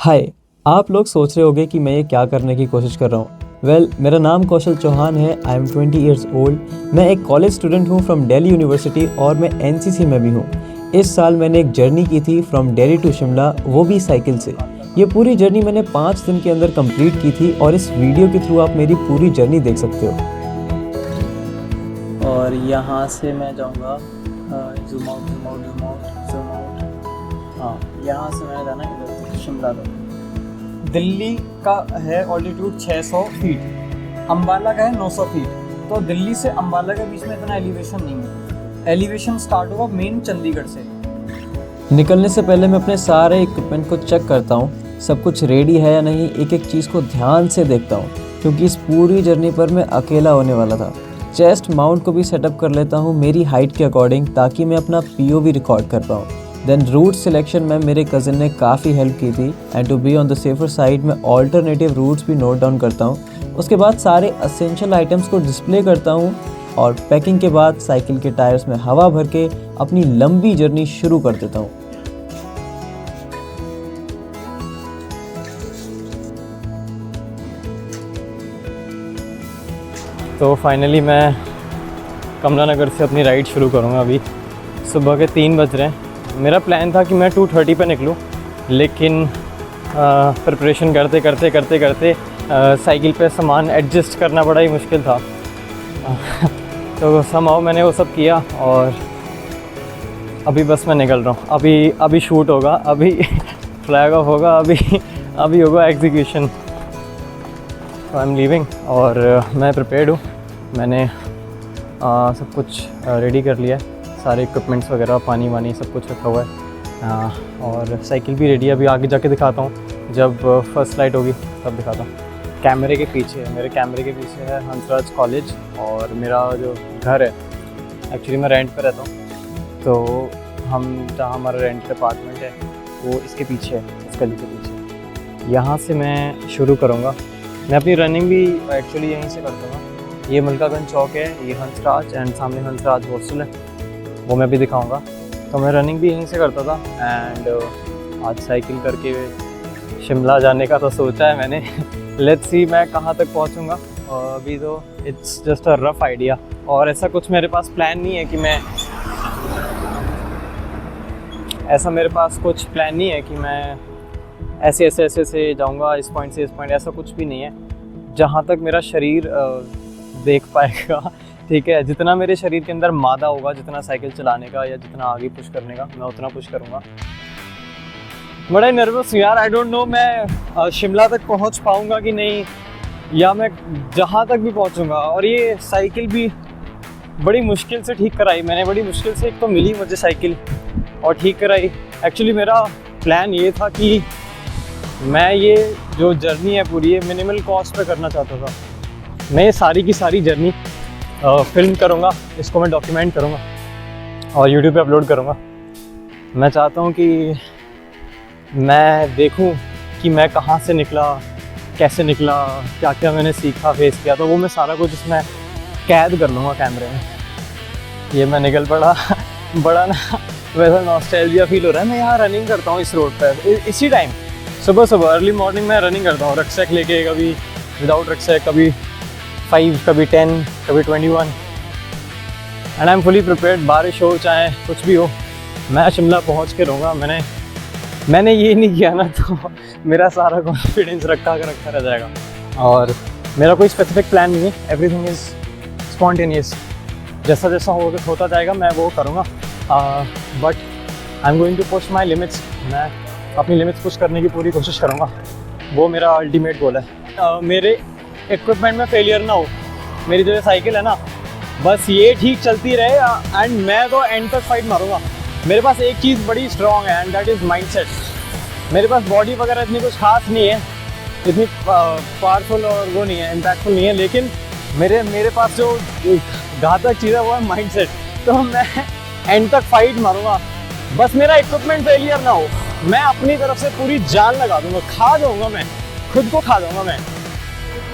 हाय। आप लोग सोच रहे होंगे कि मैं ये क्या करने की कोशिश कर रहा हूँ। मेरा नाम कौशल चौहान है। I am 20 years old. मैं एक कॉलेज स्टूडेंट हूँ फ्रॉम दिल्ली यूनिवर्सिटी और मैं एनसीसी में भी हूँ। इस साल मैंने एक जर्नी की थी फ्रॉम दिल्ली टू शिमला, वो भी साइकिल से। ये पूरी जर्नी मैंने 5 दिन के अंदर कंप्लीट की थी और इस वीडियो के थ्रू आप मेरी पूरी जर्नी देख सकते हो। और यहाँ से मैं जाऊँगा zoom out zoom out zoom out zoom out. हाँ, यहाँ से मैंने जाना इधर तक शिमला तक। दिल्ली का है ऑल्टीट्यूड 600 फीट, अम्बाला का है 900 फीट। तो दिल्ली से अम्बाला के बीच में इतना एलिवेशन नहीं है। एलिवेशन स्टार्ट होगा मेन चंडीगढ़ से। निकलने से पहले मैं अपने सारे इक्विपमेंट को चेक करता हूँ, सब कुछ रेडी है या नहीं। एक एक चीज़ को ध्यान से देखता हूँ क्योंकि इस पूरी जर्नी पर मैं अकेला होने वाला था। चेस्ट माउंट को भी सेटअप कर लेता हूँ मेरी हाइट के अकॉर्डिंग, ताकि मैं अपना POV रिकॉर्ड कर पाऊँ। देन रूट सिलेक्शन में मेरे कज़न ने काफ़ी हेल्प की थी and to be on the safer side मैं ऑल्टरनेटिव रूट्स भी नोट डाउन करता हूँ। उसके बाद सारे असेंशियल आइटम्स को डिस्प्ले करता हूँ और पैकिंग के बाद साइकिल के टायर्स में हवा भर के अपनी लंबी जर्नी शुरू कर देता हूँ। तो फाइनली मैं कमला नगर से अपनी राइड शुरू करूँगा। अभी सुबह के 3 बज रहे हैं। मेरा प्लान था कि मैं 2:30 पे निकलूँ, लेकिन प्रिपरेशन करते करते करते करते साइकिल पे सामान एडजस्ट करना बड़ा ही मुश्किल था। तो समहाउ मैंने वो सब किया और अभी बस मैं निकल रहा हूँ। अभी शूट होगा, अभी फ्लैग ऑफ होगा, अभी होगा एग्जीक्यूशन। तो आई एम लीविंग और मैं प्रिपेयर्ड हूँ। मैंने सब कुछ रेडी कर लिया है, सारे इक्विपमेंट्स वगैरह, पानी वानी सब कुछ रखा हुआ है और साइकिल भी रेडी है। अभी आगे जाके दिखाता हूँ, जब फर्स्ट लाइट होगी तब दिखाता हूँ। कैमरे के पीछे मेरे कैमरे के पीछे है हंसराज कॉलेज और मेरा जो घर है, एक्चुअली मैं रेंट पे रहता हूँ। तो जहाँ हमारा रेंट अपार्टमेंट है वो इसके पीछे है, इस गली के पीछे। यहाँ से मैं शुरू करूँगा। मैं अपनी रनिंग भी एक्चुअली यहीं से करता हूँ। ये मलकागंज चौक है, ये हंसराज एंड सामने हंसराज हॉस्टल है, वो मैं भी दिखाऊंगा। तो मैं रनिंग भी यहीं से करता था एंड आज साइकिल करके शिमला जाने का तो सोचा है मैंने। लेट्स सी मैं कहाँ तक पहुँचूँगा। अभी तो it's just a rough idea और ऐसा कुछ मेरे पास प्लान नहीं है कि मैं ऐसे जाऊँगा इस पॉइंट से इस पॉइंट, ऐसा कुछ भी नहीं है। जहाँ तक मेरा शरीर देख पाएगा, ठीक है, जितना मेरे शरीर के अंदर मादा होगा, जितना साइकिल चलाने का या जितना आगे पुश करने का, मैं उतना पुश करूँगा। बड़ा ही नर्वस हूँ यार। आई डोंट नो मैं शिमला तक पहुँच पाऊँगा कि नहीं, या मैं जहाँ तक भी पहुँचूँगा। और ये साइकिल भी बड़ी मुश्किल से ठीक कराई मैंने, बड़ी मुश्किल से एक तो मिली मुझे साइकिल और ठीक कराई। एक्चुअली मेरा प्लान ये था कि मैं ये जो जर्नी है पूरी, ये मिनिमल कॉस्ट पे करना चाहता था। मैं ये सारी की सारी जर्नी फिल्म करूँगा, इसको मैं डॉक्यूमेंट करूँगा और यूट्यूब पे अपलोड करूँगा। मैं चाहता हूँ कि मैं देखूँ कि मैं कहाँ से निकला, कैसे निकला, क्या क्या मैंने सीखा, फेस किया। तो वो मैं सारा कुछ इसमें कैद कर लूँगा कैमरे में। ये मैं निकल पड़ा। बड़ा ना वैसा नॉस्टैल्जिया फील हो रहा है। मैं यहाँ रनिंग करता हूँ इस रोड पर, इसी टाइम सुबह अर्ली मॉर्निंग में रनिंग करता हूँ, रक्सैक लेके, कभी विदाउट रक्सैक, कभी 5, कभी 10, कभी 21 and I am fully prepared. बारिश हो चाहे कुछ भी हो, मैं शिमला पहुंच के रहूँगा। मैंने ये नहीं किया ना तो मेरा सारा कॉन्फिडेंस रखा रह जाएगा। और मेरा कोई स्पेसिफिक प्लान नहीं है, एवरीथिंग इज़ स्पॉन्टेनियस। जैसा जैसा होता जाएगा मैं वो करूँगा। But I am going to push my limits. मैं अपनी लिमिट्स पुश करने की पूरी कोशिश करूँगा, वो मेरा अल्टीमेट गोल है। मेरे इक्विपमेंट में फेलियर ना हो, मेरी जो साइकिल है ना, बस ये ठीक चलती रहे एंड मैं तो एंड तक फाइट मारूंगा। मेरे पास एक चीज़ बड़ी स्ट्रॉन्ग है एंड दैट इज़ माइंडसेट। मेरे पास बॉडी वगैरह इतनी कुछ खास नहीं है, इतनी पावरफुल और वो नहीं है, इम्पैक्टफुल नहीं है, लेकिन मेरे पास जो घातक चीज़ है वो है माइंडसेट। तो मैं एंड तक फाइट मारूंगा, बस मेरा इक्विपमेंट फेलियर ना हो। मैं अपनी तरफ से पूरी जान लगा दूंगा, खा जाऊँगा, मैं खुद को खा जाऊँगा।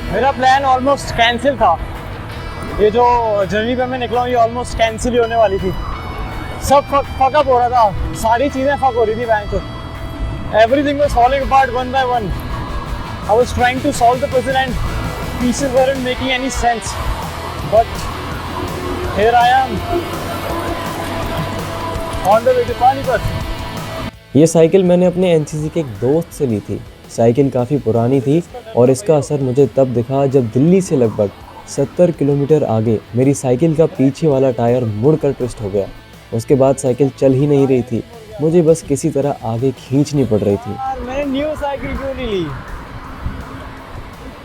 मेरा प्लान ऑलमोस्ट कैंसिल था। ये जो जर्नी पे मैं निकला हूँ ये ऑलमोस्ट कैंसिल ही होने वाली थी। सब फकअप हो रहा था, सारी चीज़ें फक हो रही थी bank. Everything was falling apart one by one. I was trying to solve the puzzle and pieces weren't making any sense. But here I am on the way to Panipat. ये cycle मैंने अपने NCC के एक दोस्त से ली थी। Cycle काफ़ी पुरानी थी और इसका असर मुझे तब दिखा जब दिल्ली से लगभग 70 किलोमीटर आगे मेरी साइकिल का पीछे वाला टायर मुड़कर ट्विस्ट हो गया। उसके बाद साइकिल चल ही नहीं रही थी, मुझे बस किसी तरह आगे खींचनी पड़ रही थी। यार मैंने न्यू साइकिल क्यों नहीं ली?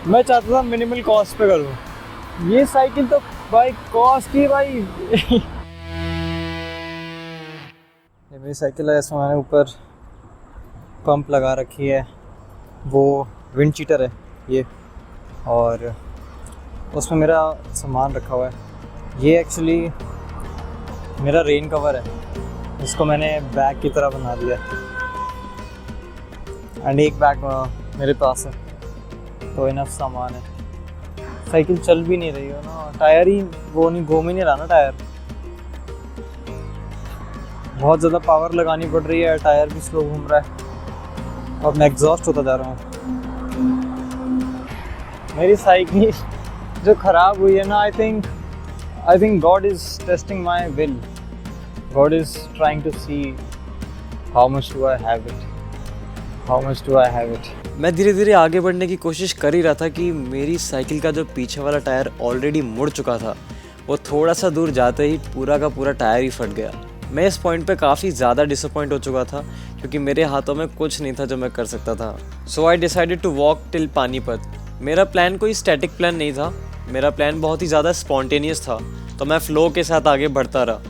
मैं चाहता था मिनिमल कॉस्ट पे करूँ। ये साइकिल तो भाई कॉस्ट की भाई। ये मेरी साइकिल है, इसमें मैंने ऊपर पंप लगा रखी है, वो विंड चीटर है ये, और उसमें मेरा सामान रखा हुआ है। ये एक्चुअली मेरा रेन कवर है, इसको मैंने बैग की तरह बना दिया एंड एक बैग मेरे पास है, तो इनफ सामान है। साइकिल चल भी नहीं रही हो ना, टायर ही वो नहीं घूम ही नहीं रहा ना टायर, बहुत ज़्यादा पावर लगानी पड़ रही है, टायर भी स्लो घूम रहा है और मैं एग्जॉस्ट होता जा रहा हूँ। मेरी साइकिल जो ख़राब हुई है ना, I think God is testing my will, God is trying to see how much do I have it. मैं धीरे धीरे आगे बढ़ने की कोशिश कर ही रहा था कि मेरी साइकिल का जो पीछे वाला टायर ऑलरेडी मुड़ चुका था, वो थोड़ा सा दूर जाते ही पूरा का पूरा टायर ही फट गया। मैं इस पॉइंट पे काफ़ी ज़्यादा डिसअपॉइंट हो चुका था क्योंकि मेरे हाथों में कुछ नहीं था जो मैं कर सकता था। So I decided to walk till Panipat. मेरा प्लान कोई स्टैटिक प्लान नहीं था, मेरा प्लान बहुत ही ज़्यादा स्पॉन्टेनियस था, तो मैं फ़्लो के साथ आगे बढ़ता रहा।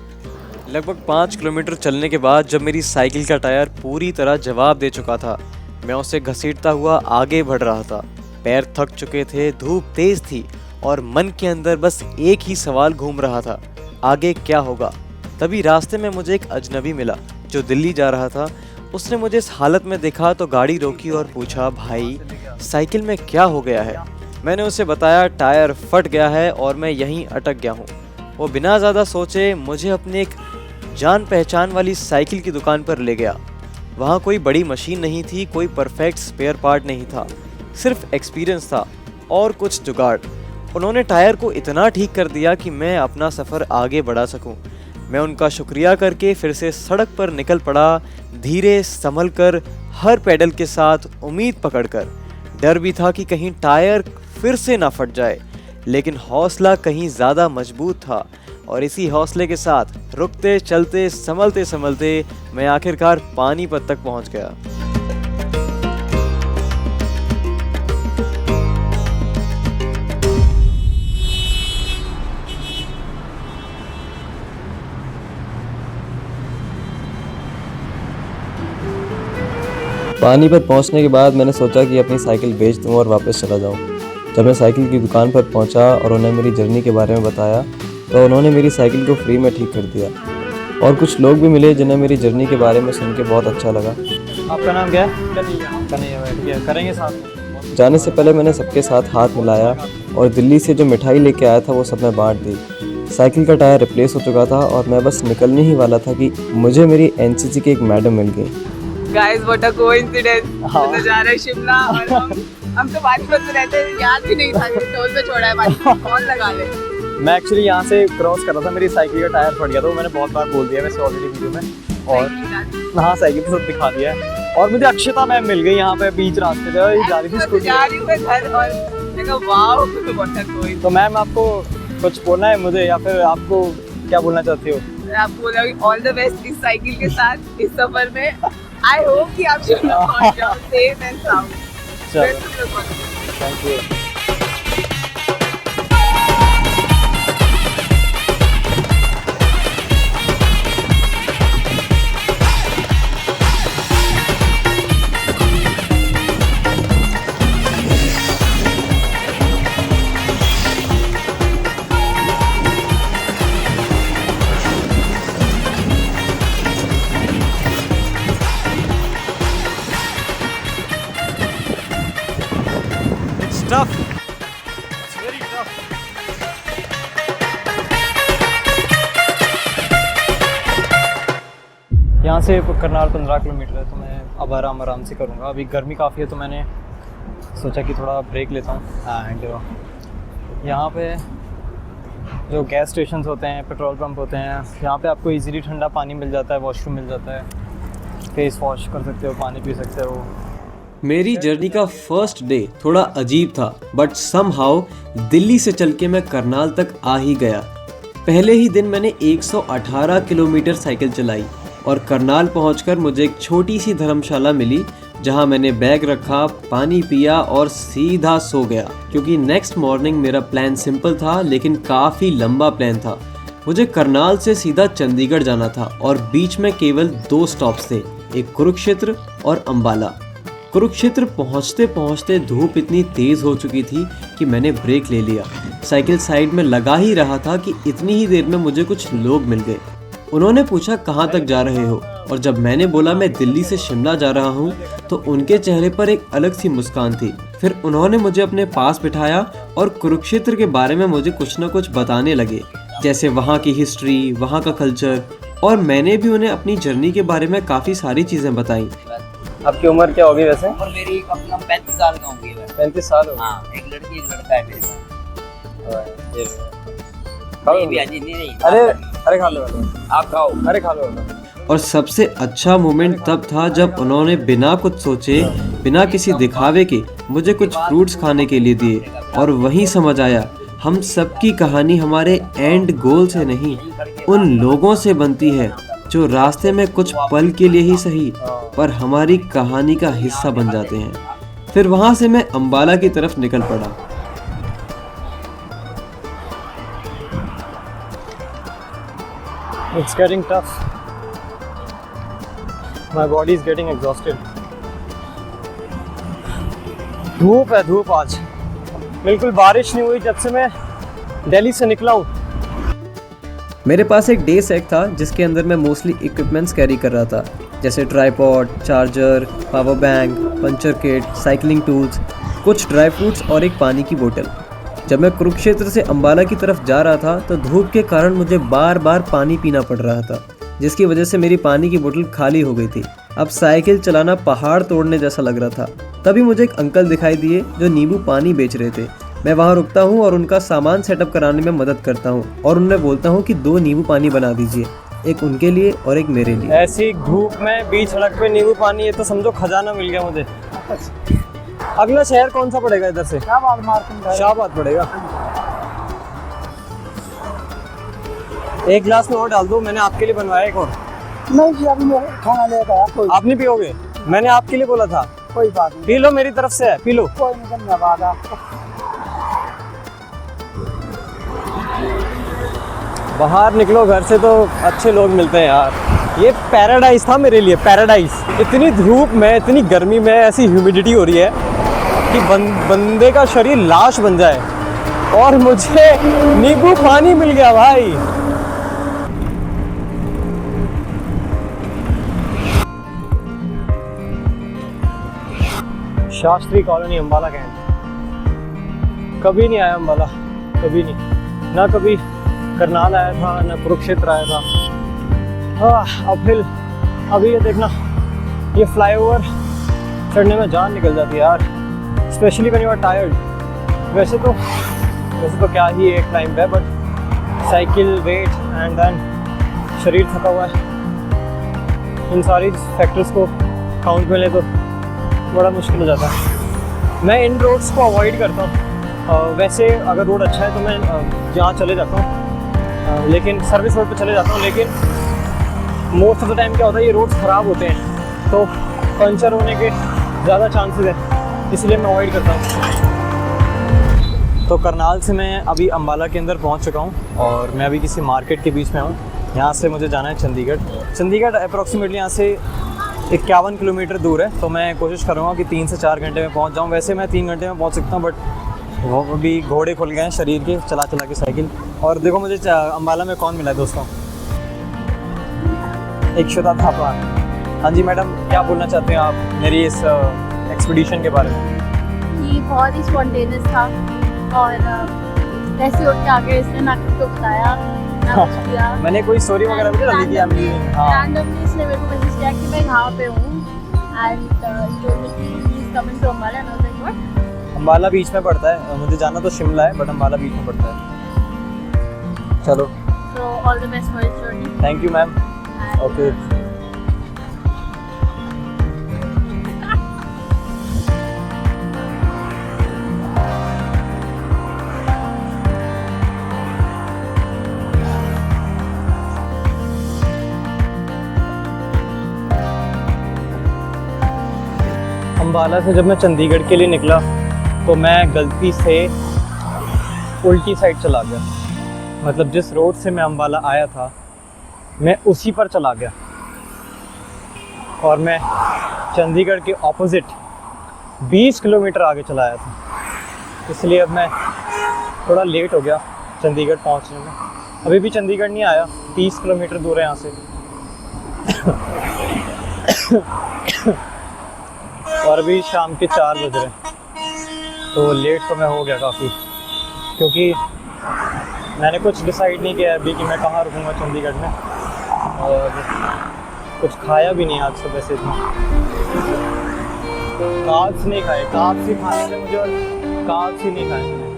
लगभग 5 किलोमीटर चलने के बाद जब मेरी साइकिल का टायर पूरी तरह जवाब दे चुका था, मैं उसे घसीटता हुआ आगे बढ़ रहा था। पैर थक चुके थे, धूप तेज़ थी और मन के अंदर बस एक ही सवाल घूम रहा था, आगे क्या होगा। तभी रास्ते में मुझे एक अजनबी मिला जो दिल्ली जा रहा था। उसने मुझे इस हालत में देखा तो गाड़ी रोकी और पूछा, भाई साइकिल में क्या हो गया है? मैंने उसे बताया टायर फट गया है और मैं यहीं अटक गया हूँ। वो बिना ज़्यादा सोचे मुझे अपने एक जान पहचान वाली साइकिल की दुकान पर ले गया। वहाँ कोई बड़ी मशीन नहीं थी, कोई परफेक्ट स्पेयर पार्ट नहीं था, सिर्फ एक्सपीरियंस था और कुछ जुगाड़। उन्होंने टायर को इतना ठीक कर दिया कि मैं अपना सफ़र आगे बढ़ा सकूं। मैं उनका शुक्रिया करके फिर से सड़क पर निकल पड़ा, धीरे संभल कर, हर पैडल के साथ उम्मीद पकड़कर। डर भी था कि कहीं टायर फिर से ना फट जाए, लेकिन हौसला कहीं ज़्यादा मजबूत था और इसी हौसले के साथ रुकते चलते संभलते संभलते मैं आखिरकार पानीपत तक पहुंच गया। पानीपत पहुंचने के बाद मैंने सोचा कि अपनी साइकिल बेच दूं और वापस चला जाऊं। जब मैं साइकिल की दुकान पर पहुंचा और उन्हें मेरी जर्नी के बारे में बताया तो उन्होंने मेरी साइकिल को फ्री में ठीक कर दिया। और कुछ लोग भी मिले जिन्हें मेरी जर्नी के बारे में सुन के बहुत अच्छा लगा। आपका नाम क्या है? कन्हैया। करेंगे साथ में। जाने से पहले मैंने सबके साथ हाथ मिलाया और दिल्ली से जो मिठाई लेके आया था वो सब मैं बांट दी। साइकिल का टायर रिप्लेस हो चुका था और मैं बस निकलने ही वाला था कि मुझे मेरी एनसीसी की एक मैडम मिल गई। Guys what a coincidence. मैं जा रहा है शिमला और हम तो पानीपत में रहते हैं, याद भी नहीं था कि टोल पे छोड़ा है पानीपत, कौन लगा ले। मैं एक्चुअली यहाँ से क्रॉस कर रहा था, मेरी साइकिल का टायर फट गया था, वो मैंने बहुत बार बोल दिया वैसे ऑलरेडी वीडियो में, और हाँ साइकिल तो सब दिखा दिया है। और मुझे अक्षता मैम मिल गई यहाँ पे बीच रास्ते पे, और जा रही थी स्कूटी मैं घर और मैं कहा वाओ व्हाट अ कोइंसिडेंस। तो मैम आपको कुछ बोलना है मुझे या फिर आपको क्या बोलना चाहती हो? मैं आपको बोला कि ऑल द बेस्ट इस साइकिल के साथ इस सफर में। आई होप कि आप शिमला पहुंच जाओ सेफ एंड साउंड। चलो thank you. Tough. It's very tough. यहाँ से करनाल 15 किलोमीटर है, तो मैं अब आराम आराम से करूँगा। अभी गर्मी काफ़ी है तो मैंने सोचा कि थोड़ा ब्रेक लेता हूँ। एंड यहाँ पे जो गैस स्टेशंस होते हैं, पेट्रोल पंप होते हैं, यहाँ पे आपको इजीली ठंडा पानी मिल जाता है, वॉशरूम मिल जाता है, फेस वॉश कर सकते हो, पानी पी सकते हो। मेरी जर्नी का फर्स्ट डे थोड़ा अजीब था, बट समहाउ दिल्ली से चल के मैं करनाल तक आ ही गया। पहले ही दिन मैंने 118 किलोमीटर साइकिल चलाई और करनाल पहुंचकर मुझे एक छोटी सी धर्मशाला मिली, जहां मैंने बैग रखा, पानी पिया और सीधा सो गया, क्योंकि नेक्स्ट मॉर्निंग मेरा प्लान सिंपल था लेकिन काफ़ी लंबा प्लान था। मुझे करनाल से सीधा चंडीगढ़ जाना था और बीच में केवल 2 स्टॉप्स थे, एक कुरुक्षेत्र और अंबाला। कुरुक्षेत्र पहुंचते पहुंचते धूप इतनी तेज़ हो चुकी थी कि मैंने ब्रेक ले लिया। साइकिल साइड में लगा ही रहा था कि इतनी ही देर में मुझे कुछ लोग मिल गए। उन्होंने पूछा कहाँ तक जा रहे हो, और जब मैंने बोला मैं दिल्ली से शिमला जा रहा हूँ तो उनके चेहरे पर एक अलग सी मुस्कान थी। फिर उन्होंने मुझे अपने पास बिठाया और कुरुक्षेत्र के बारे में मुझे कुछ न कुछ बताने लगे, जैसे वहाँ की हिस्ट्री, वहाँ का कल्चर, और मैंने भी उन्हें अपनी जर्नी के बारे में काफ़ी सारी चीज़ें बताई। आपकी उम्र क्या होगी वैसे? और मेरी कम से कम 35 साल का होंगी मैं। 35 साल हो? हाँ, एक लड़की एक लड़का है मेरे पास। नहीं भी अजी नहीं अरे खा लो आप खाओ। अरे खा लो। और सबसे अच्छा मोमेंट तब था जब उन्होंने बिना कुछ सोचे, बिना किसी दिखावे के मुझे कुछ फ्रूट्स खाने के लिए दिए, और वहीं समझ आया हम सबकी कहानी हमारे एंड गोल से नहीं, उन लोगों से बनती है जो रास्ते में कुछ पल के लिए ही सही पर हमारी कहानी का हिस्सा बन जाते हैं। फिर वहां से मैं अंबाला की तरफ निकल पड़ा। It's getting tough. My body is getting exhausted. धूप है, धूप आज बिल्कुल बारिश नहीं हुई जब से मैं दिल्ली से निकला हूँ। मेरे पास एक डे सेट था जिसके अंदर मैं मोस्टली इक्विपमेंट्स कैरी कर रहा था, जैसे tripod, charger, power bank, puncture kit, cycling tools, कुछ ड्राई फ्रूट्स और एक पानी की बोतल। जब मैं कुरुक्षेत्र से अंबाला की तरफ जा रहा था तो धूप के कारण मुझे बार बार पानी पीना पड़ रहा था, जिसकी वजह से मेरी पानी की बोतल खाली हो गई थी। अब साइकिल चलाना पहाड़ तोड़ने जैसा लग रहा था। तभी मुझे एक अंकल दिखाई दिए जो नींबू पानी बेच रहे थे। मैं वहाँ रुकता हूँ और उनका सामान सेटअप कराने में मदद करता हूँ और उन्हें बोलता हूँ कि 2 नींबू पानी बना दीजिए, एक उनके लिए और एक मेरे लिए। ऐसी धूप में बीच सड़क पे नींबू पानी, ये तो समझो खजाना मिल गया मुझे। अगला शहर कौन सा पड़ेगा इधर से? शाहबाद पड़ेगा। एक गिलास में और डाल दो, मैंने आपके लिए बनवाया एक और। नहीं जी, अभी मैं खाना लेकर आया। कोई आप नहीं पियोगे? मैंने आपके लिए बोला था। कोई बात नहीं, पी लो, मेरी तरफ से है, पी लो। कोई नहीं, धन्यवाद आपको। बाहर निकलो घर से तो अच्छे लोग मिलते हैं यार। ये पैराडाइज था मेरे लिए, पैराडाइज। इतनी धूप में, इतनी गर्मी में, ऐसी ह्यूमिडिटी हो रही है कि बंदे का शरीर लाश बन जाए, और मुझे नींबू पानी मिल गया भाई। Shastri colony, Ambala Cantt. कभी नहीं आया अंबाला, कभी नहीं, ना कभी करनाल आया था, ना कुरुक्षेत्र आया था। अब फिर अभी ये देखना, ये फ्लाईओवर चढ़ने में जान निकल जाती है यार, specially when you are tired. वैसे तो क्या ही एक टाइम है, but cycle weight and then शरीर थका हुआ है, इन सारी फैक्टर्स को काउंट में ले तो बड़ा मुश्किल हो जाता है। मैं इन रोड्स को अवॉइड करता हूँ। वैसे अगर रोड अच्छा है तो मैं जहाँ चले जाता हूँ, लेकिन सर्विस रोड पे चले जाता हूँ। लेकिन मोस्ट ऑफ द टाइम क्या होता है, ये रोड्स ख़राब होते हैं तो पंचर होने के ज़्यादा चांसेस है, इसलिए मैं अवॉइड करता हूँ। तो करनाल से मैं अभी अंबाला के अंदर पहुँच चुका हूँ और मैं अभी किसी मार्केट के बीच में हूँ। यहाँ से मुझे जाना है चंडीगढ़। चंडीगढ़ अप्रॉक्सीमेटली यहाँ से 51 किलोमीटर दूर है, तो मैं कोशिश करूँगा कि 3 से 4 घंटे में पहुँच जाऊँ। वैसे मैं 3 घंटे में पहुँच सकता हूँ, बट वो अभी घोड़े खुल गए हैं शरीर के, चला चला के साइकिल। और देखो मुझे अंबाला में कौन मिला है दोस्तों, इक्षिता थापा। हाँ जी मैडम, क्या बोलना चाहते हैं आप मेरी इस एक्सपीडिशन के बारे में? ये बहुत ही स्पॉन्टेनियस था और ऐसे उठ के आगे इसने ना कुछ तो बताया ना कुछ किया। मैंने कोई स्टोरी वगैरह भी डाली थी आपने? हाँ, रैंडमली इसने मेरे को मैसेज किया कि मैं यहाँ पे हूँ, and he told me he's coming to Ambala and I was like what? Ambala बीच में पड़ता है, मुझे जाना तो शिमला है बट अम्बाला बीच में पड़ता है। चलो So all the best for his journey. Thank you ma'am. And, okay Ambala से जब मैं चंडीगढ़ के लिए निकला तो मैं गलती से उल्टी साइड चला गया। मतलब जिस रोड से मैं अम्बाला आया था मैं उसी पर चला गया और मैं चंडीगढ़ के ऑपोजिट 20 किलोमीटर आगे चला आया था। इसलिए अब मैं थोड़ा लेट हो गया चंडीगढ़ पहुंचने में। अभी भी चंडीगढ़ नहीं आया, 30 किलोमीटर दूर है यहाँ से। और अभी शाम के 4 बज रहे हैं, तो लेट तो मैं हो गया काफ़ी, क्योंकि मैंने कुछ डिसाइड नहीं किया अभी कि मैं कहाँ रुकूँगा चंडीगढ़ में, और कुछ खाया भी नहीं आज सुबह से। इतना कार्ब्स नहीं खाए, कार्ब्स ही खाने थे मुझे और कार्ब्स ही नहीं खाए मैंने।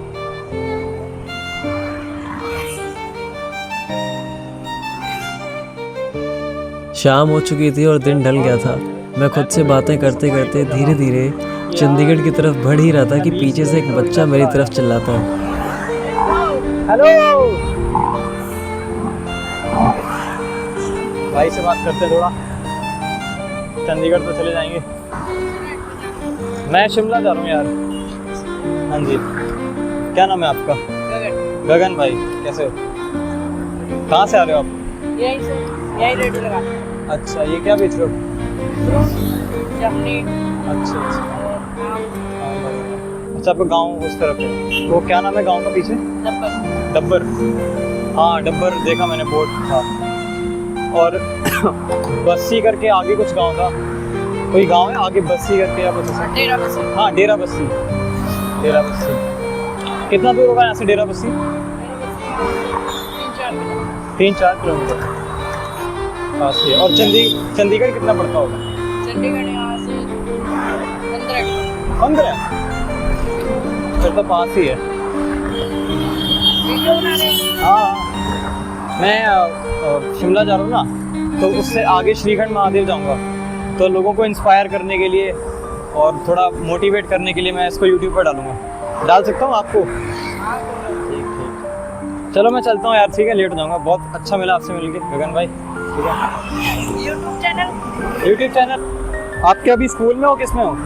शाम हो चुकी थी और दिन ढल गया था। मैं खुद से बातें करते करते धीरे धीरे चंडीगढ़ की तरफ बढ़ ही रहा था कि पीछे से एक बच्चा मेरी तरफ चिल्लाता है। हेलो भाई से बात करते हैं थोड़ा, चंडीगढ़ तो चले जाएंगे। मैं शिमला जा रहा हूँ यार। हाँ जी, क्या नाम है आपका? गगन भाई, कैसे हो? कहाँ से आ रहे हो आप? यहीं से, यहीं रेडी लगा। अच्छा, ये क्या बेच रहे हो? चटनी अच्छा अच्छा और आम, अच्छा, आपका गांव उस तरफ है, तो क्या नाम है गांव का पीछे? डब्बा। डब्बर। हाँ डब्बर देखा मैंने, बोर्ड था। और बस्सी करके आगे कुछ गांव था, कोई गांव है आगे बस्सी करके या कुछ ऐसा? डेरा बस्सी। हाँ डेरा बस्सी, डेरा बस्सी। कितना दूर होगा यहाँ से डेरा बस्सी? 3-4 किलोमीटर पास ही है। और चंडीगढ़ कितना पड़ता होगा? चंडीगढ़ यहाँ से 15 किलोमीटर। 15? फिर तो पास ही है। वीडियो बना रहे हैं। हाँ मैं शिमला जा रहा हूँ ना, तो उससे आगे श्रीखंड महादेव जाऊँगा, तो लोगों को इंस्पायर करने के लिए और थोड़ा मोटिवेट करने के लिए मैं इसको यूट्यूब पर डालूँगा। डाल सकता हूँ आपको? ठीक ठीक, चलो मैं चलता हूँ यार, ठीक है, लेट हो जाऊँगा। बहुत अच्छा मिला आपसे मिलके गगन भाई। ठीक है, यूट्यूब चैनल आपके अभी स्कूल में हो, किस में हो?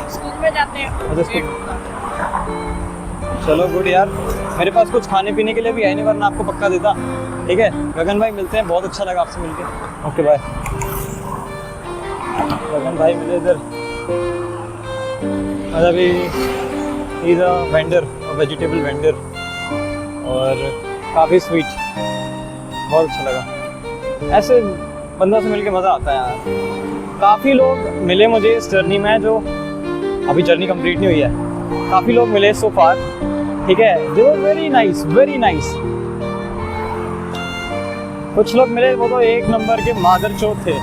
स्कूल में जाते हैं। अच्छा, स्कूल। चलो गुड यार, मेरे पास कुछ खाने पीने के लिए भी है नहीं, वरना आपको पक्का देता। ठीक है गगन भाई, मिलते हैं, बहुत अच्छा लगा आपसे मिलके। Okay bye. गगन भाई मिले इधर, अभी is a vendor, vegetable vendor, और काफ़ी स्वीट, बहुत अच्छा लगा। ऐसे बंदों से मिलके मज़ा आता है यार। काफ़ी लोग मिले मुझे इस जर्नी में, जो अभी जर्नी कंप्लीट नहीं हुई है। काफ़ी लोग मिले सो फार, ठीक है, they were very nice, very nice. कुछ लोग मिले वो तो एक नंबर के मादर चौथ थे,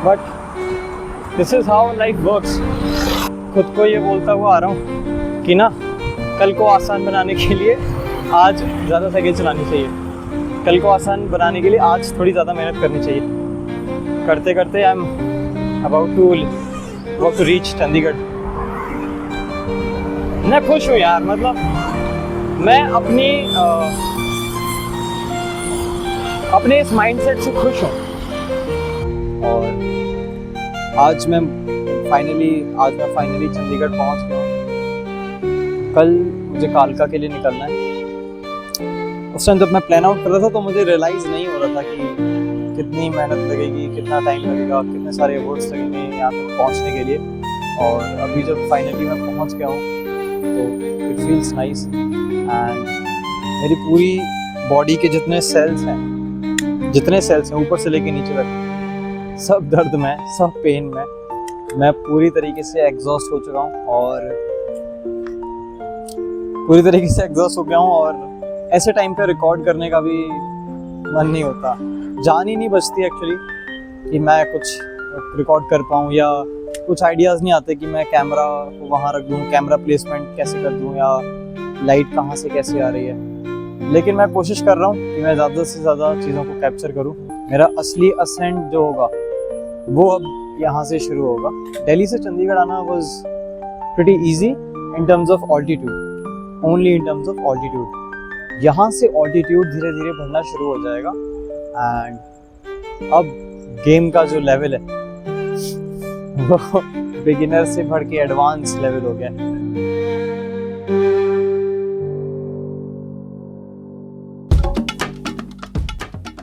but this is how life works. खुद को ये बोलता हुआ आ रहा हूँ कि ना, कल को आसान बनाने के लिए आज ज़्यादा साइकिल चलानी चाहिए, कल को आसान बनाने के लिए आज थोड़ी ज़्यादा मेहनत करनी चाहिए। करते करते I am about to reach Chandigarh. मैं खुश हूँ यार, मतलब मैं अपने इस माइंडसेट से खुश हूँ। और आज मैं फाइनली चंडीगढ़ पहुँच गया हूँ। कल मुझे कालका के लिए निकलना है। उस टाइम जब मैं प्लान आउट कर रहा था तो मुझे रियलाइज़ नहीं हो रहा था कि कितनी मेहनत लगेगी, कितना टाइम लगेगा, कितने सारे एफर्ट्स लगेंगे यहाँ तक पहुँचने के लिए। और अभी जब फाइनली मैं पहुँच गया हूँ तो इट फील्स नाइस। एंड मेरी पूरी बॉडी के जितने सेल्स हैं ऊपर से लेके नीचे तक, सब दर्द में, सब पेन में, मैं पूरी तरीके से एग्जॉस्ट हो चुका हूँ और ऐसे टाइम पे रिकॉर्ड करने का भी मन नहीं होता, जान ही नहीं बचती एक्चुअली कि मैं कुछ रिकॉर्ड कर पाऊँ, या कुछ आइडियाज़ नहीं आते कि मैं कैमरा को वहाँ रख दूँ, कैमरा प्लेसमेंट कैसे कर दूँ, या लाइट कहाँ से कैसे आ रही है। लेकिन मैं कोशिश कर रहा हूँ कि मैं ज़्यादा से ज़्यादा चीज़ों को कैप्चर करूँ। मेरा असली असेंट जो होगा वो अब यहाँ से शुरू होगा। दिल्ली से चंडीगढ़ आना was pretty easy in terms of altitude, only in terms of altitude. यहाँ से ऑल्टीट्यूड धीरे धीरे बढ़ना शुरू हो जाएगा एंड अब गेम का जो लेवल है वो बिगिनर से बढ़ के एडवांस लेवल हो गया है।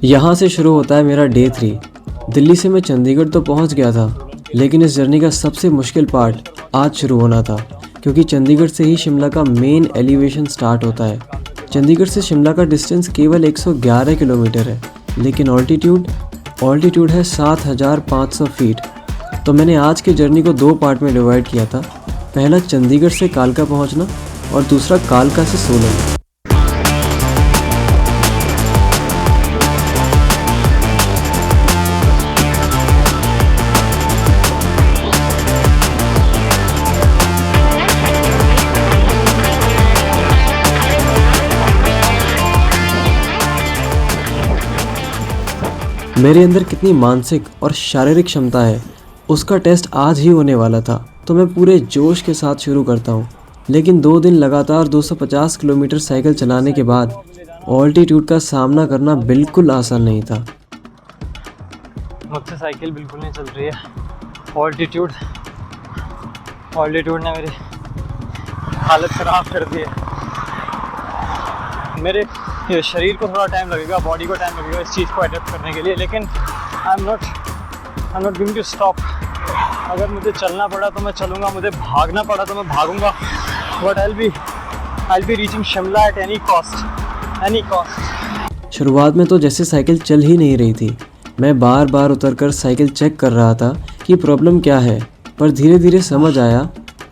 यहाँ से शुरू होता है मेरा डे 3। दिल्ली से मैं चंडीगढ़ तो पहुँच गया था, लेकिन इस जर्नी का सबसे मुश्किल पार्ट आज शुरू होना था, क्योंकि चंडीगढ़ से ही शिमला का मेन एलिवेशन स्टार्ट होता है। चंडीगढ़ से शिमला का डिस्टेंस केवल 111 किलोमीटर है, लेकिन ऑल्टीट्यूड है 7,500 फीट। तो मैंने आज की जर्नी को 2 पार्ट में डिवाइड किया था। पहला चंडीगढ़ से कालका पहुँचना और दूसरा कालका से सोलन। मेरे अंदर कितनी मानसिक और शारीरिक क्षमता है उसका टेस्ट आज ही होने वाला था, तो मैं पूरे जोश के साथ शुरू करता हूँ। लेकिन 2 दिन लगातार 250 किलोमीटर साइकिल चलाने के बाद ऑल्टीट्यूड का सामना करना बिल्कुल आसान नहीं था। मुझसे साइकिल बिल्कुल नहीं चल रही है। ऑल्टीट्यूड ने मेरी हालत ख़राब कर दी है। मेरे शरीर को थोड़ा टाइम लगेगा, बॉडी को टाइम लगेगा इस चीज़ को अडेप्ट करने के लिए, लेकिन I am not going to stop. अगर मुझे चलना पड़ा तो मैं चलूँगा, मुझे भागना पड़ा तो मैं भागूँगा, but I will be reaching Shimla at any cost. शुरुआत में तो जैसे साइकिल चल ही नहीं रही थी। मैं बार बार उतरकर साइकिल चेक कर रहा था कि प्रॉब्लम क्या है, पर धीरे धीरे समझ आया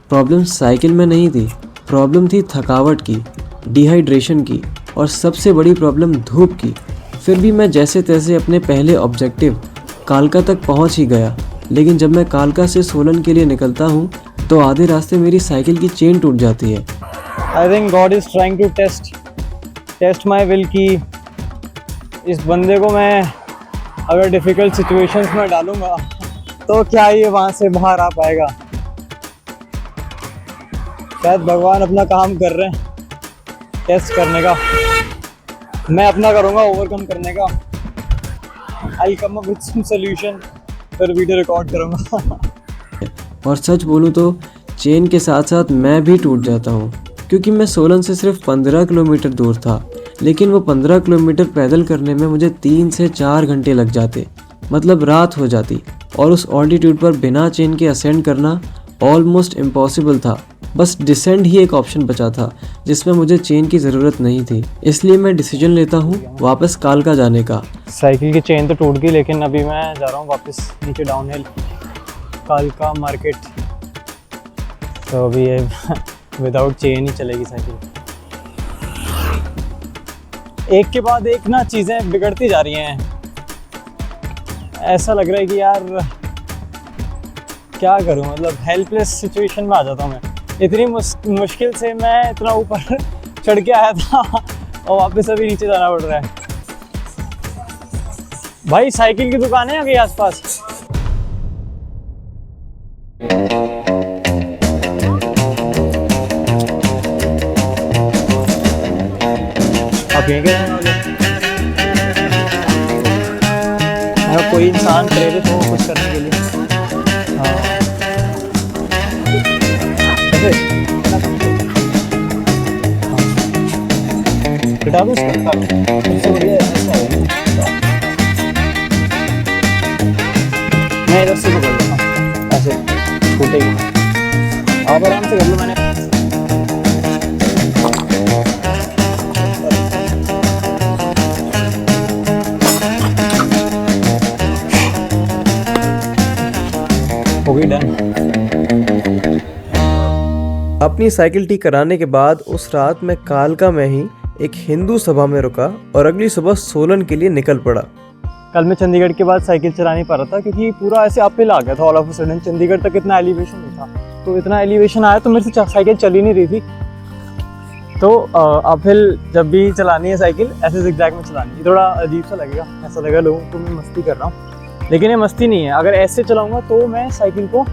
प्रॉब्लम साइकिल में नहीं थी। प्रॉब्लम थी थकावट की, डिहाइड्रेशन की, और सबसे बड़ी प्रॉब्लम धूप की। फिर भी मैं जैसे तैसे अपने पहले ऑब्जेक्टिव कालका तक पहुंच ही गया। लेकिन जब मैं कालका से सोलन के लिए निकलता हूं, तो आधे रास्ते मेरी साइकिल की चेन टूट जाती है। I think God is trying to test my will कि इस बंदे को मैं अगर डिफ़िकल्ट सिचुएशंस में डालूँगा तो क्या ये वहाँ से बाहर आ पाएगा। शायद भगवान अपना काम कर रहे हैं टेस्ट करने का, मैं अपना करूँगा ओवरकम करने का। I come up with some solution, फिर वीडियो रिकॉर्ड करूँगा। और सच बोलूँ तो चेन के साथ साथ मैं भी टूट जाता हूँ, क्योंकि मैं सोलन से सिर्फ 15 किलोमीटर दूर था, लेकिन वो 15 किलोमीटर पैदल करने में मुझे 3 से 4 घंटे लग जाते, मतलब रात हो जाती। और उस ऑल्टीट्यूड पर बिना चेन के असेंड करना ऑलमोस्ट इम्पॉसिबल था। बस डिसेंड ही एक ऑप्शन बचा था जिसमें मुझे चेन की ज़रूरत नहीं थी। इसलिए मैं डिसीजन लेता हूँ वापस कालका जाने का। साइकिल की चेन तो टूट गई, लेकिन अभी मैं जा रहा हूँ वापस नीचे डाउनहिल कालका मार्केट। तो अभी ये विदाउट चेन ही चलेगी साइकिल। एक के बाद एक ना चीज़ें बिगड़ती जा रही हैं। ऐसा लग रहा है कि यार क्या करूं, मतलब हेल्पलेस सिचुएशन में आ जाता हूं मैं। इतनी मुश्किल से मैं इतना ऊपर चढ़ के आया था और वापस अभी नीचे जाना पड़ रहा है। भाई साइकिल की दुकान है अभी आसपास? आप यहीं गए? अगर कोई इंसान प्रेरित हो कुछ करने के लिए, हाँ हटा दो उसका, सबसे बढ़िया ऐसा है। मैं इधर से पकड़ लेता हूँ, ऐसे छूटेगी। आप आराम से कर लो। मैंने हो गई डन। अपनी साइकिल ठीक कराने के बाद उस रात मैं कालका में ही एक हिंदू सभा में रुका और अगली सुबह सोलन के लिए निकल पड़ा। कल मैं चंडीगढ़ के बाद साइकिल चला नहीं पा रहा था क्योंकि पूरा ऐसे अपहिल आ गया था all of a sudden. Chandigarh तक इतना एलिवेशन नहीं था, तो इतना एलिवेशन आया तो मेरे से साइकिल चल ही नहीं रही थी। तो अपहिल जब भी चलानी है साइकिल ऐसे जिगजैग में चलानी है, थोड़ा अजीब सा लगेगा, ऐसा लगेगा लोगों को मैं मस्ती कर रहा हूँ, लेकिन ये मस्ती नहीं है। अगर ऐसे चलाऊँगा तो मैं साइकिल को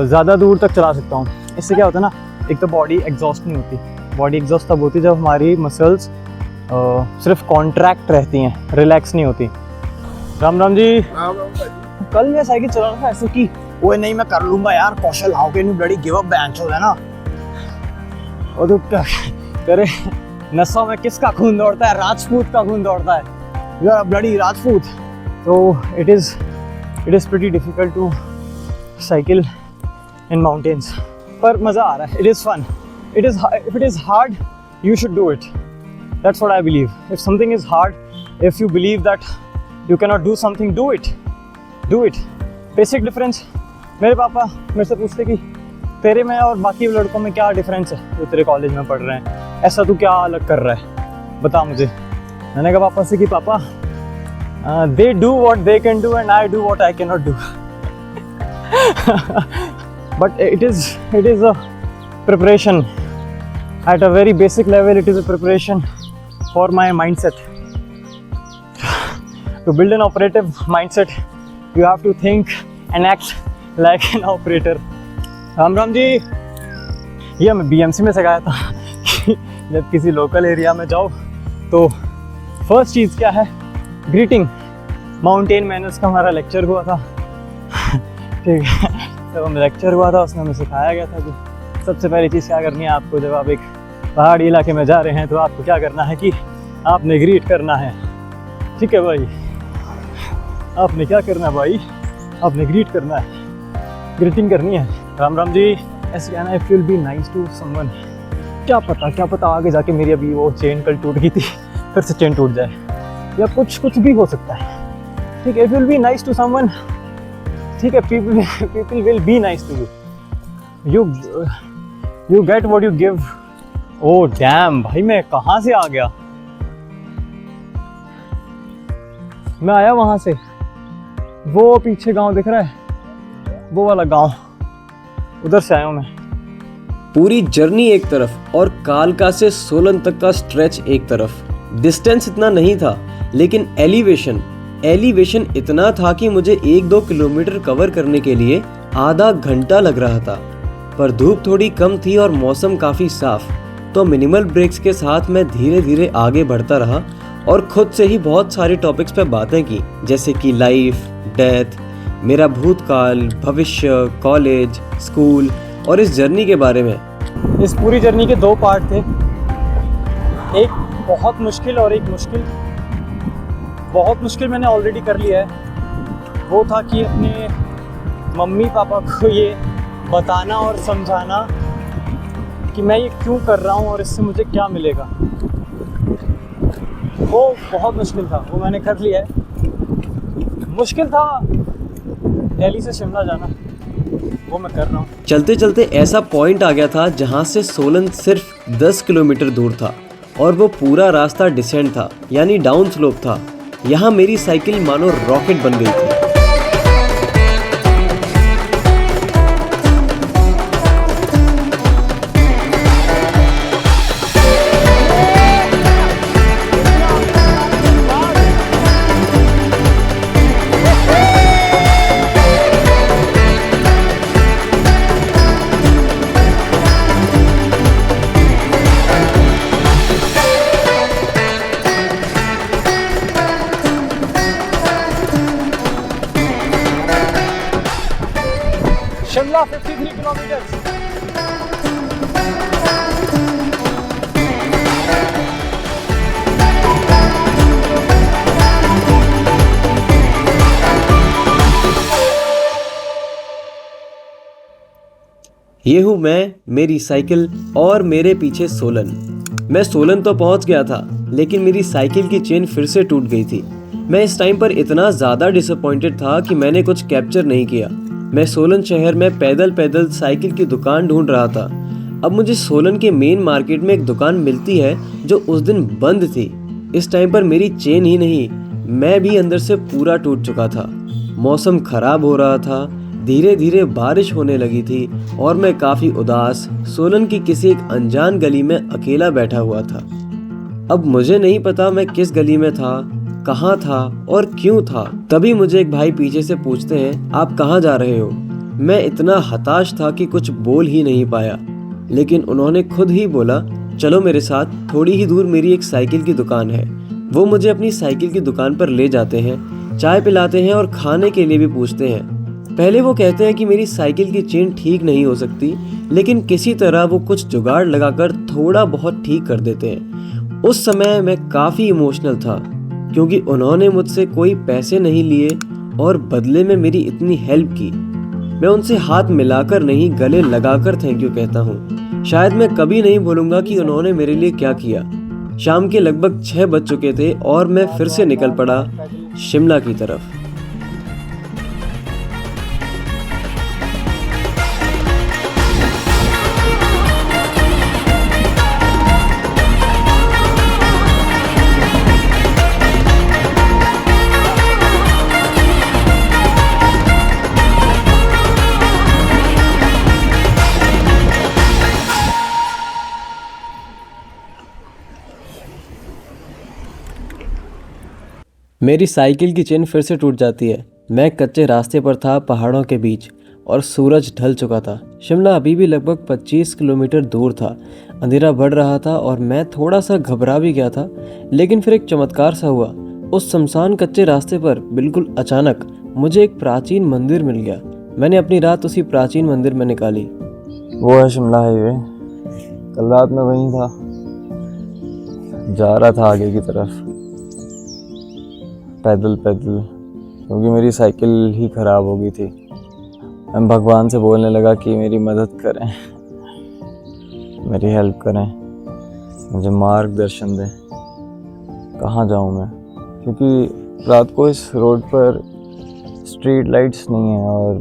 ज़्यादा दूर तक चला सकता हूँ। इससे क्या होता है ना, एक तो बॉडी एग्जॉस्ट नहीं होती। बॉडी एग्जॉस्ट तब होती है जब हमारी मसल्स सिर्फ कॉन्ट्रैक्ट रहती हैं, रिलैक्स नहीं होती। राम राम जी। कल मैं साइकिल चला रहा था ऐसे कि वो नहीं मैं कर लूँगा यार, Kaushal how can you bloody give up बेंच हो है ना। और तो क्या करे, नसों में किसका खून दौड़ता है? राजपूत का खून दौड़ता है। You are bloody Rajput. तो it is pretty difficult to cycle in mountains, पर मज़ा आ रहा है। It is fun. If it is hard you should do it. That's what I believe. If something is hard, if you believe that you cannot do something, do it. Do it. Basic difference. मेरे पापा मेरे से पूछते कि तेरे में और बाकी लड़कों में क्या डिफरेंस है जो तेरे कॉलेज में पढ़ रहे हैं, ऐसा तू क्या अलग कर रहा है, बता मुझे। मैंने कहा पापा से कि पापा they do what they can do and I do what I cannot do. But it is a preparation. At a very basic level, it is a preparation for my mindset. To build an operative mindset, you have to think and act like an operator. Ram Ram ji. ये मैं BMC में सिखाया था कि जब किसी local area में जाओ तो फर्स्ट चीज़ क्या है, ग्रीटिंग। माउंटेन मैनर्स का हमारा लेक्चर हुआ था, ठीक है। जब हम लेक्चर हुआ था उसमें हमें सिखाया गया था कि सबसे पहली चीज़ क्या करनी है आपको, जब आप एक पहाड़ी इलाके में जा रहे हैं तो आपको क्या करना है कि आपने ग्रीट करना है। ठीक है भाई, आपने क्या करना है भाई, आपने ग्रीट करना है, ग्रीटिंग करनी है। राम राम जी। ऐसे कहना, if will be nice to someone. क्या पता आगे जाके मेरी अभी वो चेन कल टूट गई थी, फिर से चेन टूट जाए, या कुछ भी हो सकता है। ठीक है, if will be nice to someone, ठीक है, people will be nice to you. You get what you give. Oh damn भाई, मैं कहाँ से आ गया? मैं आया वहां से, वो पीछे गांव दिख रहा है, वो वाला गांव, उधर से आया हूं मैं। पूरी जर्नी एक तरफ और कालका से सोलन तक का स्ट्रेच एक तरफ। डिस्टेंस इतना नहीं था, लेकिन एलिवेशन इतना था कि मुझे 1-2 किलोमीटर कवर करने के लिए आधा घंटा लग रहा था। पर धूप थोड़ी कम थी और मौसम काफ़ी साफ, तो मिनिमल ब्रेक्स के साथ मैं धीरे धीरे आगे बढ़ता रहा और खुद से ही बहुत सारे टॉपिक्स पे बातें की, जैसे कि लाइफ, डेथ, मेरा भूतकाल, भविष्य, कॉलेज, स्कूल और इस जर्नी के बारे में। इस पूरी जर्नी के 2 पार्ट थे, एक बहुत मुश्किल और एक मुश्किल। बहुत मुश्किल मैंने ऑलरेडी कर लिया है, वो था कि अपने मम्मी पापा को ये बताना और समझाना कि मैं ये क्यों कर रहा हूँ और इससे मुझे क्या मिलेगा। वो बहुत मुश्किल था, वो मैंने कर लिया है। मुश्किल था दिल्ली से शिमला जाना, वो मैं कर रहा हूँ। चलते चलते ऐसा पॉइंट आ गया था जहाँ से सोलन सिर्फ 10 किलोमीटर दूर था और वो पूरा रास्ता डिसेंट था, यानी डाउन स्लोप था। यहाँ मेरी साइकिल मानो रॉकेट बन गई थी। शिमला 53 किलोमीटर। ये हूँ मैं, मेरी साइकिल और मेरे पीछे सोलन। मैं सोलन तो पहुँच गया था, लेकिन मेरी साइकिल की चेन फिर से टूट गई थी। मैं इस टाइम पर इतना ज़्यादा डिसअपॉइंटेड था कि मैंने कुछ कैप्चर नहीं किया। मैं सोलन शहर में पैदल साइकिल की दुकान ढूंढ रहा था। अब मुझे सोलन के मेन मार्केट में एक दुकान मिलती है जो उस दिन बंद थी। इस टाइम पर मेरी चेन ही नहीं, मैं भी अंदर से पूरा टूट चुका था। मौसम खराब हो रहा था, धीरे धीरे बारिश होने लगी थी और मैं काफ़ी उदास सोलन की किसी एक अनजान गली में अकेला बैठा हुआ था। अब मुझे नहीं पता मैं किस गली में था, कहाँ था और क्यों था। तभी मुझे एक भाई पीछे से पूछते हैं, आप कहाँ जा रहे हो? मैं इतना हताश था कि कुछ बोल ही नहीं पाया, लेकिन उन्होंने खुद ही बोला, चलो मेरे साथ, थोड़ी ही दूर मेरी एक साइकिल की दुकान है। वो मुझे अपनी साइकिल की दुकान पर ले जाते हैं, चाय पिलाते हैं और खाने के लिए भी पूछते हैं। पहले वो कहते हैं कि मेरी साइकिल की चेन ठीक नहीं हो सकती, लेकिन किसी तरह वो कुछ जुगाड़ लगाकर थोड़ा बहुत ठीक कर देते हैं। उस समय मैं काफ़ी इमोशनल था, क्योंकि उन्होंने मुझसे कोई पैसे नहीं लिए और बदले में मेरी इतनी हेल्प की। मैं उनसे हाथ मिलाकर नहीं, गले लगाकर थैंक यू कहता हूँ। शायद मैं कभी नहीं भूलूंगा कि उन्होंने मेरे लिए क्या किया। शाम के लगभग 6 बज चुके थे और मैं फिर से निकल पड़ा शिमला की तरफ। मेरी साइकिल की चेन फिर से टूट जाती है। मैं कच्चे रास्ते पर था, पहाड़ों के बीच, और सूरज ढल चुका था। शिमला अभी भी लगभग 25 किलोमीटर दूर था। अंधेरा बढ़ रहा था और मैं थोड़ा सा घबरा भी गया था, लेकिन फिर एक चमत्कार सा हुआ। उस सुनसान कच्चे रास्ते पर बिल्कुल अचानक मुझे एक प्राचीन मंदिर मिल गया। मैंने अपनी रात उसी प्राचीन मंदिर में निकाली। वो है शिमला हाईवे। कल रात में वहीं था, जा रहा था आगे की तरफ पैदल पैदल, क्योंकि मेरी साइकिल ही ख़राब हो गई थी। मैं भगवान से बोलने लगा कि मेरी मदद करें, मेरी हेल्प करें, मुझे मार्गदर्शन दें, कहाँ जाऊँ मैं, क्योंकि रात को इस रोड पर स्ट्रीट लाइट्स नहीं है और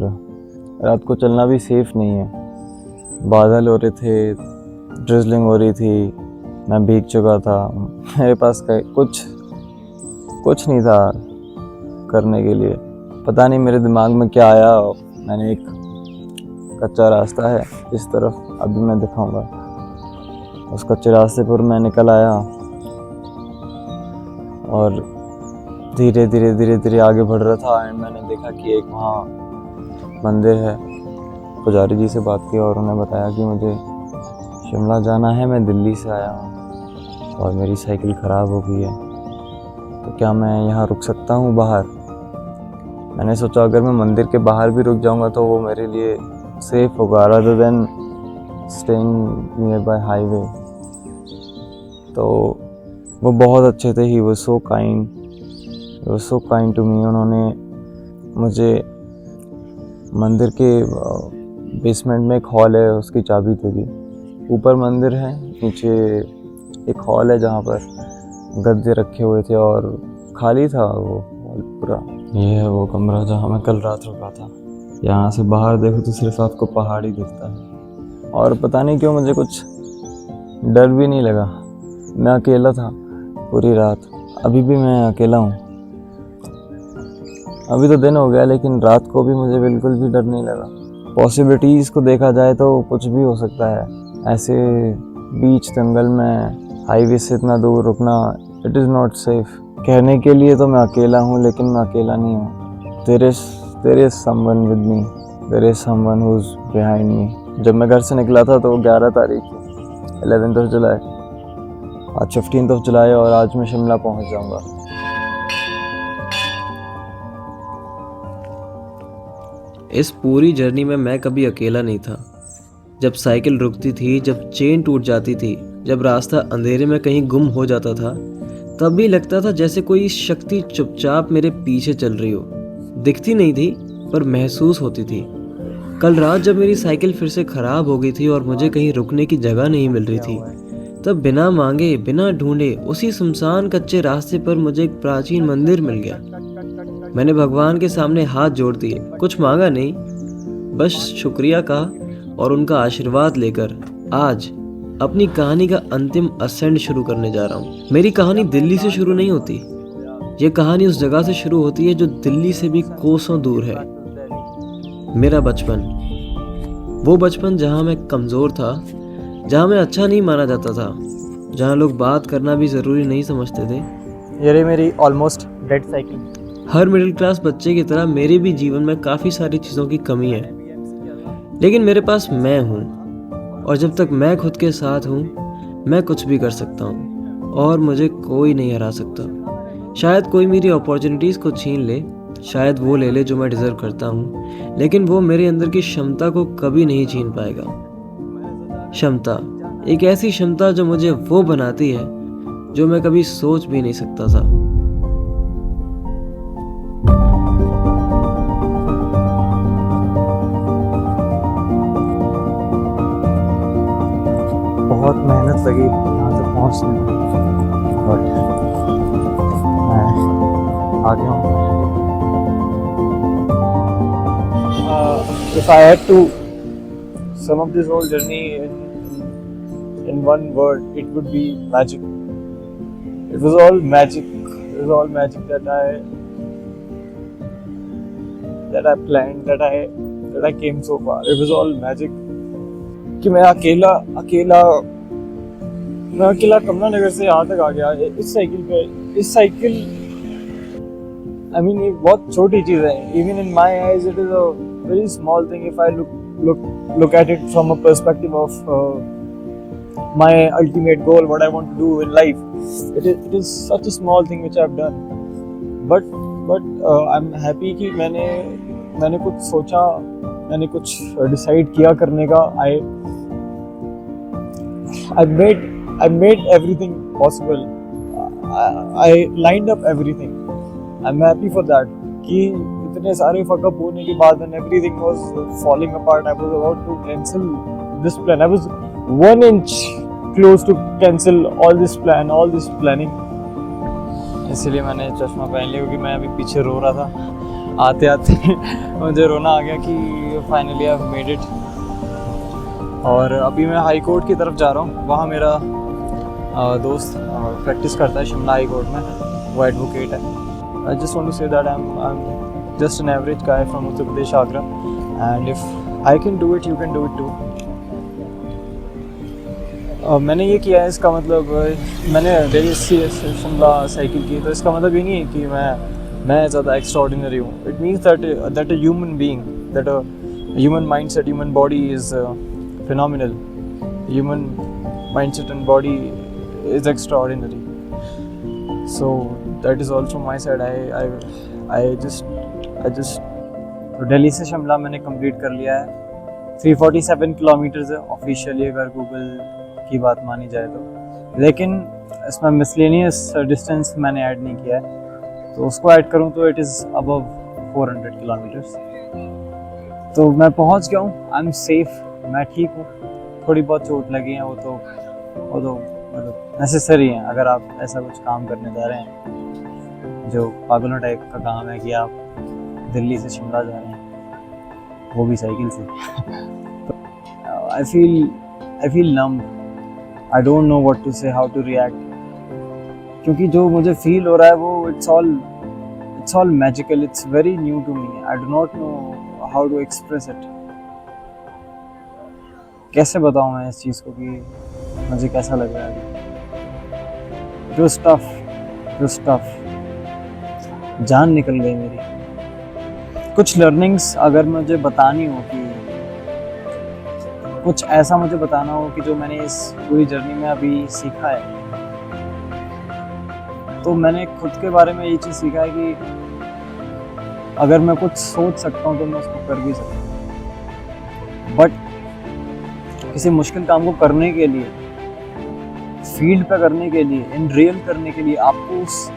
रात को चलना भी सेफ़ नहीं है। बादल हो रहे थे, ड्रिजलिंग हो रही थी, मैं भीग चुका था, मेरे पास कुछ नहीं था करने के लिए। पता नहीं मेरे दिमाग में क्या आया। मैंने एक कच्चा रास्ता है इस तरफ, अभी मैं दिखाऊंगा, उस कच्चे रास्ते पर मैं निकल आया और धीरे धीरे आगे बढ़ रहा था। एंड मैंने देखा कि एक वहाँ मंदिर है। पुजारी जी से बात की और उन्हें बताया कि मुझे शिमला जाना है, मैं दिल्ली से आया हूँ और मेरी साइकिल ख़राब हो गई है, तो क्या मैं यहाँ रुक सकता हूँ बाहर। मैंने सोचा अगर मैं मंदिर के बाहर भी रुक जाऊँगा तो वो मेरे लिए सेफ़ होगा, rather than staying near by highway. तो वो बहुत अच्छे थे, he was so kind to me. उन्होंने मुझे मंदिर के बेसमेंट में एक हॉल है, उसकी चाबी दे दी। ऊपर मंदिर है, नीचे एक हॉल है जहाँ पर गद्दे रखे हुए थे और खाली था वो हॉल पूरा। ये है वो कमरा जहाँ मैं कल रात रुका था। यहाँ से बाहर देखो तो सिर्फ आपको पहाड़ ही दिखता है और पता नहीं क्यों मुझे कुछ डर भी नहीं लगा। मैं अकेला था पूरी रात, अभी भी मैं अकेला हूँ। अभी तो दिन हो गया लेकिन रात को भी मुझे बिल्कुल भी डर नहीं लगा। पॉसिबिलिटीज़ को देखा जाए तो कुछ भी हो सकता है। ऐसे बीच जंगल में हाईवे से इतना दूर रुकना, इट इज़ नॉट सेफ। कहने के लिए तो मैं अकेला हूँ लेकिन मैं अकेला नहीं हूँ। there is someone with me, there is someone who's behind me। जब मैं घर से निकला था तो 11 तारीख थी, 11th of July। आज 15th of July और आज मैं शिमला पहुँच जाऊँगा। इस पूरी जर्नी में मैं कभी अकेला नहीं था। जब साइकिल रुकती थी, जब चेन टूट जाती थी, जब रास्ता अंधेरे में कहीं गुम हो जाता था, तब भी लगता था जैसे कोई शक्ति चुपचाप मेरे पीछे चल रही हो। दिखती नहीं थी पर महसूस होती थी। कल रात जब मेरी साइकिल फिर से ख़राब हो गई थी और मुझे कहीं रुकने की जगह नहीं मिल रही थी, तब बिना मांगे बिना ढूंढे उसी सुनसान कच्चे रास्ते पर मुझे एक प्राचीन मंदिर मिल गया। मैंने भगवान के सामने हाथ जोड़ दिए, कुछ मांगा नहीं, बस शुक्रिया कहा और उनका आशीर्वाद लेकर आज अपनी कहानी का अंतिम असेंड शुरू करने जा रहा हूँ। मेरी कहानी दिल्ली से शुरू नहीं होती, ये कहानी उस जगह से शुरू होती है जो दिल्ली से भी कोसों दूर है। मेरा बचपन, वो बचपन जहाँ मैं कमज़ोर था, जहाँ मैं अच्छा नहीं माना जाता था, जहाँ लोग बात करना भी ज़रूरी नहीं समझते थे। ये रही मेरी ऑलमोस्ट डेड साइकिल। हर मिडिल क्लास बच्चे की तरह मेरे भी जीवन में काफ़ी सारी चीज़ों की कमी है, लेकिन मेरे पास मैं हूँ, और जब तक मैं खुद के साथ हूँ मैं कुछ भी कर सकता हूँ और मुझे कोई नहीं हरा सकता। शायद कोई मेरी अपॉर्चुनिटीज़ को छीन ले, शायद वो ले ले जो मैं डिज़र्व करता हूँ, लेकिन वो मेरे अंदर की क्षमता को कभी नहीं छीन पाएगा। क्षमता, एक ऐसी क्षमता जो मुझे वो बनाती है जो मैं कभी सोच भी नहीं सकता था। बहुत मेहनत लगी यहाँ तक पहुँचने में, बट मैं आ गया हूँ। If I had to sum up this whole journey in one word, it would be magic. It was all magic. It was all magic that I planned, that I came so far. It was all magic. कि मैं अकेला कमला नगर से यहाँ तक आ गया इस cycle पे। इस साइकिल, I mean, ये बहुत छोटी चीज़ है। Even in my eyes, it is a very small thing if I look at it from a perspective of my ultimate goal, what I want to do in life. It is such a small thing which I've done. But I'm happy कि मैंने कुछ सोचा, मैंने कुछ decide किया करने का। I made everything possible. I lined up everything. I'm happy for that. कि इतने सारे fuck up होने के बाद when everything was falling apart, I was about to cancel this plan. I was 1 inch close to cancel all this planning. इसलिए मैंने चश्मा पहन लिया क्योंकि मैं अभी पीछे रो रहा था। आते आते मुझे रोना आ गया कि finally I have made it. और अभी मैं हाई कोर्ट की तरफ जा रहा हूँ। वहाँ मेरा दोस्त प्रैक्टिस करता है शिमला हाई कोर्ट में, वो एडवोकेट है। I just want to say that I am just an average guy from Uttar Pradesh Agra, and if I can do it, you can do it too. मैंने ये किया है, इसका मतलब मैंने दिल्ली से शिमला साइकिल की, तो इसका मतलब ये नहीं है कि मैं ज़्यादा एक्स्ट्राऑर्डिनरी हूँ। It means that a human being, that a human mindset, human body is phenomenal. Human mindset and body is extraordinary. So that is all from my side. I just Delhi से शिमला मैंने कंप्लीट कर लिया है। 347 kilometres है officially अगर Google की बात मानी जाए तो, लेकिन इसमें मिसलेनियस डिस्टेंस मैंने ऐड नहीं किया है, तो उसको ऐड करूँ तो इट इज़ अबव 400 किलोमीटर्स। तो मैं पहुँच गया हूँ, आई एम सेफ, मैं ठीक हूँ। थोड़ी बहुत चोट लगी है, वो तो मतलब नेसेसरी है। अगर आप ऐसा कुछ काम करने जा रहे हैं जो पागलों टाइप का काम है कि आप दिल्ली से शिमला जा रहे हैं, वो भी साइकिल से, तो I feel numb. I don't know what to say, how to react, क्योंकि जो मुझे फील हो रहा है वो it's all magical, it's very new to me. I do not know how to express it. कैसे बताऊँ मैं इस चीज़ को कि मुझे कैसा लग रहा है। जो स्टफ जान निकल गई मेरी। कुछ लर्निंग्स अगर मुझे बतानी हो, कि कुछ ऐसा मुझे बताना हो कि जो मैंने इस पूरी जर्नी में अभी सीखा है, तो मैंने खुद के बारे में ये चीज़ सीखा है कि अगर मैं कुछ सोच सकता हूँ तो मैं उसको कर भी सकता हूँ। बट किसी मुश्किल काम को करने के लिए, फील्ड पे करने के लिए, इन रियल करने के लिए, आपको उस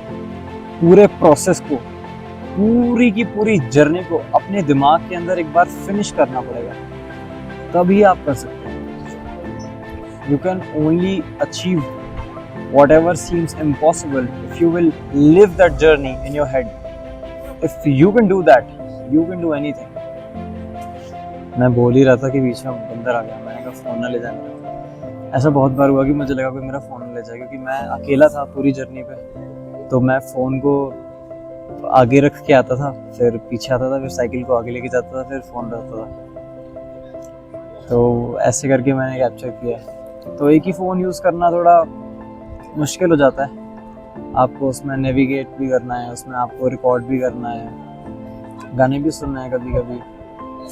पूरे प्रोसेस को, पूरी की पूरी जर्नी को अपने दिमाग के अंदर एक बार फिनिश करना पड़ेगा, तभी आप कर सकते हैं। You can only achieve whatever seems impossible if you will live that journey in your head. If you can do that, you can do anything. मैं बोल ही रहा था कि बीच में बंदर आ गया, मैंने कहा फ़ोन ना ले जाना। ऐसा बहुत बार हुआ कि मुझे लगा कोई मेरा फ़ोन ले जाए, क्योंकि मैं अकेला था पूरी जर्नी पे, तो मैं फ़ोन को आगे रख के आता था, फिर पीछे आता था, फिर साइकिल को आगे लेके जाता था, फिर फ़ोन रखता था। तो ऐसे करके मैंने कैप्चर किया है। तो एक ही फ़ोन यूज़ करना थोड़ा मुश्किल हो जाता है, आपको उसमें नेविगेट भी करना है, उसमें आपको रिकॉर्ड भी करना है, गाने भी सुनना है कभी कभी,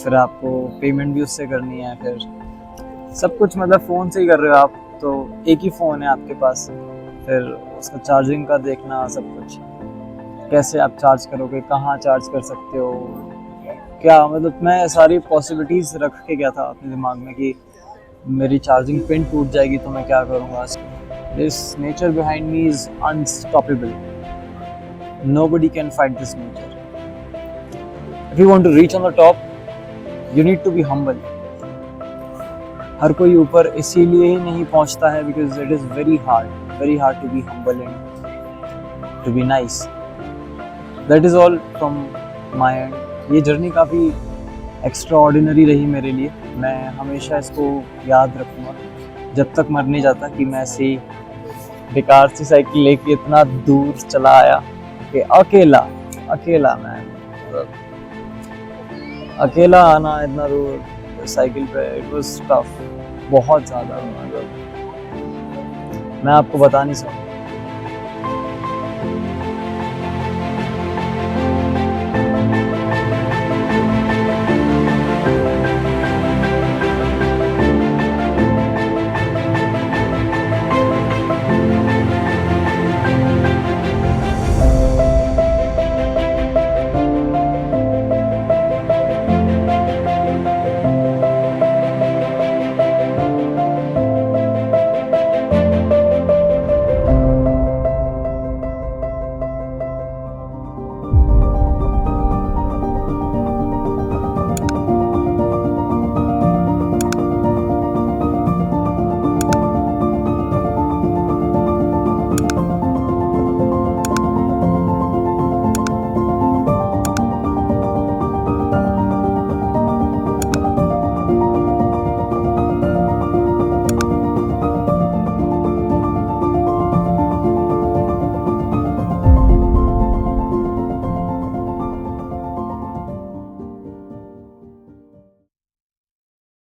फिर आपको पेमेंट भी उससे करनी है, फिर सब कुछ मतलब फ़ोन से ही कर रहे हो आप। तो एक ही फ़ोन है आपके पास, फिर उसका चार्जिंग का देखना, सब कुछ कैसे आप चार्ज करोगे, कहाँ चार्ज कर सकते हो, क्या मतलब मैं सारी पॉसिबिलिटीज़ रख के गया था अपने दिमाग में कि मेरी चार्जिंग पिन टूट जाएगी तो मैं क्या करूँगा। This nature behind me is unstoppable. Nobody can fight this nature. If you want to reach on the top, you need to be humble. हर कोई ऊपर इसीलिए ही नहीं पहुंचता है because it is very hard to be humble and to be nice. That is all from my end. ये journey काफ़ी extraordinary रही मेरे लिए। मैं हमेशा इसको याद रखूँगा जब तक मर नहीं जाता कि मैं ऐसी बेकार सी साइकिल लेके इतना दूर चला आया कि अकेला मैं अकेला आना इतना दूर साइकिल पे, इट वाज टफ, बहुत ज़्यादा। मतलब मैं आपको बता नहीं सकता।